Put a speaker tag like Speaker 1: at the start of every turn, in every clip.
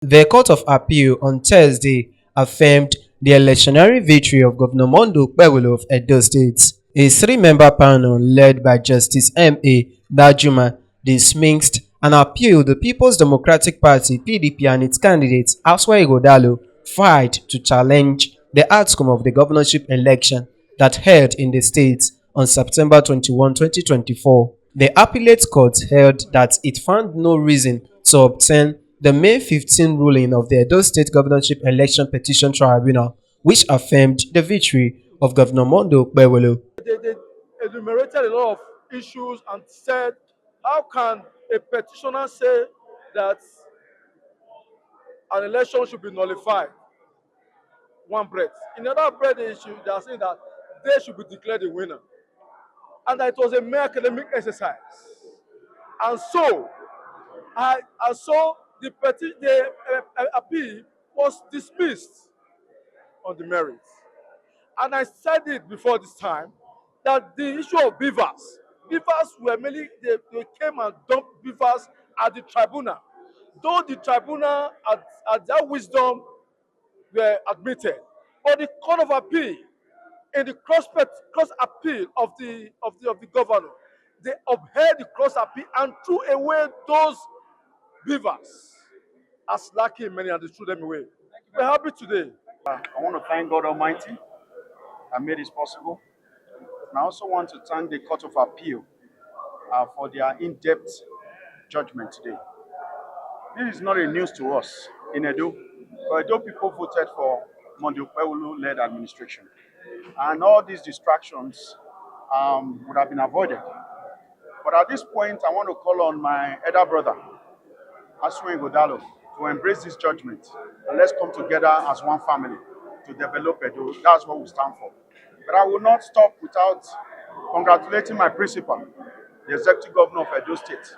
Speaker 1: The Court of Appeal on Thursday affirmed the electionary victory of Governor Okpebholo of Edo State. A three-member panel led by Justice M.A. Dajuma dismissed and appealed the People's Democratic Party (PDP) and its candidate Asue Ighodalo filed to challenge the outcome of the governorship election that held in the state on September 21, 2024. The appellate court held that it found no reason to obtain the May 15 ruling of the Edo State Governorship Election Petition Tribunal, which affirmed the victory of Governor Okpebholo.
Speaker 2: They enumerated a lot of issues and said, how can a petitioner say that an election should be nullified? One breath. In another breath, they are saying that they should be declared a winner. And that it was a mere academic exercise. And so the appeal was dismissed on the merits. And I said it before this time that the issue of beavers were mainly, they came and dumped beavers at the tribunal. Though the tribunal at their wisdom were admitted, but the Court of Appeal, in the cross appeal of the governor, they upheld the cross appeal and threw away those beavers as lacking many, and they threw them away. We're happy today.
Speaker 3: I want to thank God Almighty that made this possible. And I also want to thank the Court of Appeal for their in-depth judgment today. This is not a news to us in Edo, but Edo people voted for Okpebholo-led administration. And all these distractions would have been avoided. But at this point, I want to call on my elder brother, Asue Ighodalo, to embrace this judgment. And let's come together as one family to develop Edo. That's what we stand for. But I will not stop without congratulating my principal, the executive governor of Edo State,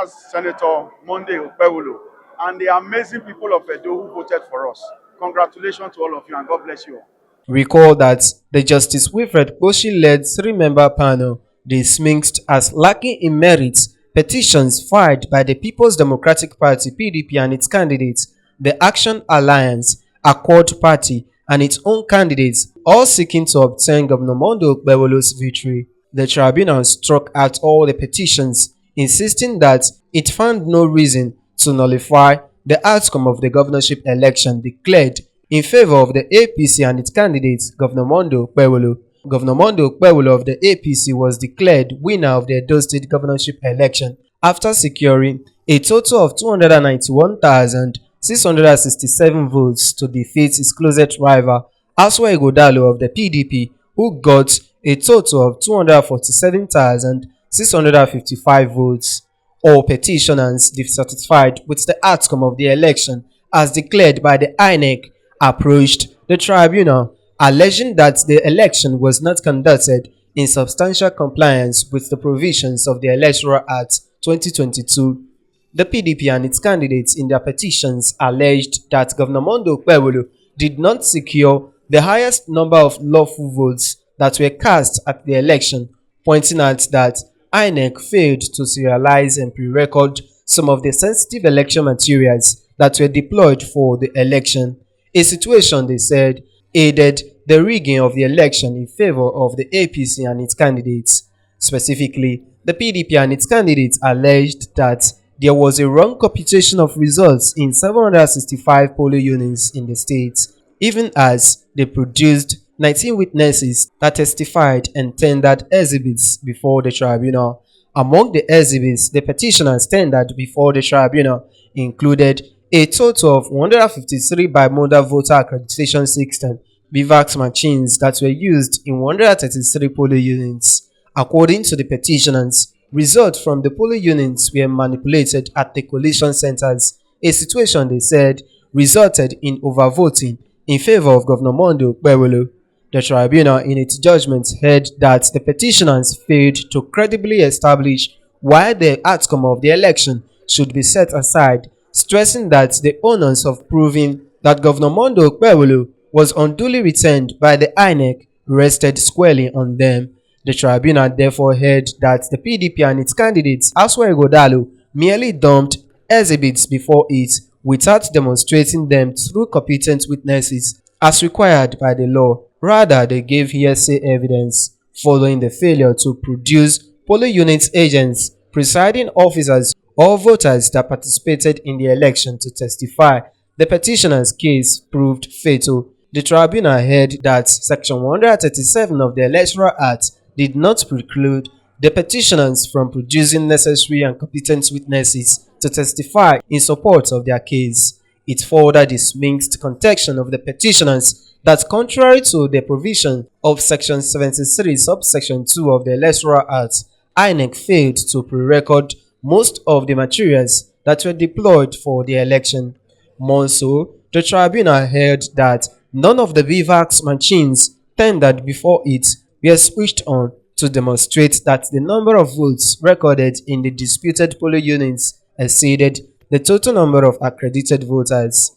Speaker 3: as Senator Okpebholo, and the amazing people of Edo who voted for us. Congratulations to all of you, and God bless you all.
Speaker 1: Recall that the Justice Wilfred Boshi-led three-member panel dismissed as lacking in merit petitions filed by the People's Democratic Party (PDP) and its candidates, the Action Alliance, Accord Party, and its own candidates, all seeking to obtain Governor Okpebholo's victory. The tribunal struck out all the petitions, insisting that it found no reason to nullify the outcome of the governorship election declared in favor of the APC and its candidate, Governor Okpebholo. Governor Okpebholo of the APC was declared winner of the Edo State governorship election after securing a total of 291,667 votes to defeat his closest rival, Asue Ighodalo of the PDP, who got a total of 247,655 votes. All petitioners dissatisfied with the outcome of the election as declared by the INEC approached the tribunal, alleging that the election was not conducted in substantial compliance with the provisions of the Electoral Act 2022. The PDP and its candidates in their petitions alleged that Governor Okpebholo did not secure the highest number of lawful votes that were cast at the election, pointing out that INEC failed to serialize and pre-record some of the sensitive election materials that were deployed for the election, a situation they said aided the rigging of the election in favor of the APC and its candidates. Specifically, the PDP and its candidates alleged that there was a wrong computation of results in 765 polling units in the state, even as they produced 19 witnesses that testified and tendered exhibits before the tribunal. Among the exhibits the petitioners tendered before the tribunal included a total of 153 bimodal voter accreditation system (BVAC) machines that were used in 133 polling units. According to the petitioners, results from the polling units were manipulated at the collation centers, a situation they said resulted in overvoting in favor of Governor Okpebholo. The tribunal in its judgment held that the petitioners failed to credibly establish why the outcome of the election should be set aside, stressing that the onus of proving that Governor Okpebholo was unduly retained by the INEC rested squarely on them. The tribunal therefore held that the PDP and its candidates, Asue Ighodalo, merely dumped exhibits before it without demonstrating them through competent witnesses as required by the law. Rather, they gave hearsay evidence following the failure to produce polling unit agents, presiding officers, or voters that participated in the election to testify. The petitioner's case proved fatal. The tribunal held that Section 137 of the Electoral Act did not preclude the petitioners from producing necessary and competent witnesses to testify in support of their case. It further dismissed contention of the petitioners that contrary to the provision of Section 73 subsection 2 of the Electoral Act, INEC failed to pre-record most of the materials that were deployed for the election. More so, the tribunal held that none of the BVAX machines tendered before it were switched on to demonstrate that the number of votes recorded in the disputed polling units exceeded the total number of accredited voters.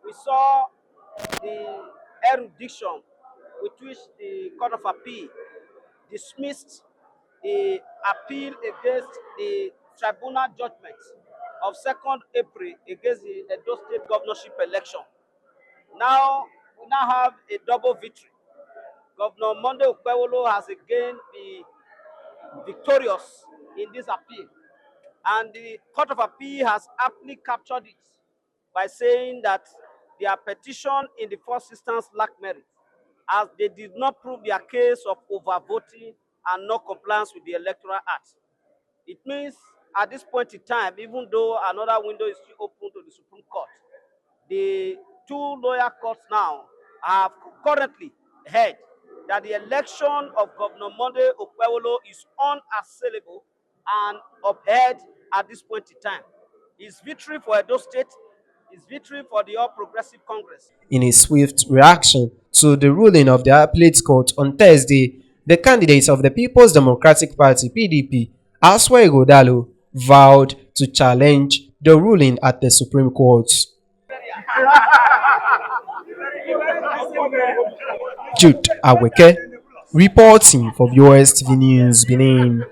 Speaker 4: We saw the erudition with which the Court of Appeal dismissed the appeal against the tribunal judgment of 2nd April against the Edo State governorship election. Now, we now have a double victory. Governor Okpebholo has again been victorious in this appeal. And the Court of Appeal has aptly captured it by saying that their petition in the first instance lacked merit, as they did not prove their case of overvoting and no compliance with the Electoral Act. It means at this point in time, even though another window is still open to the Supreme Court, the two lower courts now have currently held that the election of Governor Okpebholo is unassailable and upheld at this point in time. It's victory for Edo State, it's victory for the All Progressive Congress.
Speaker 1: In a swift reaction to the ruling of the appellate court on Thursday, the candidate of the People's Democratic Party (PDP), Asue Ighodalo, vowed to challenge the ruling at the Supreme Court. Jude Aweke, reporting for Viewers TV News, Benin.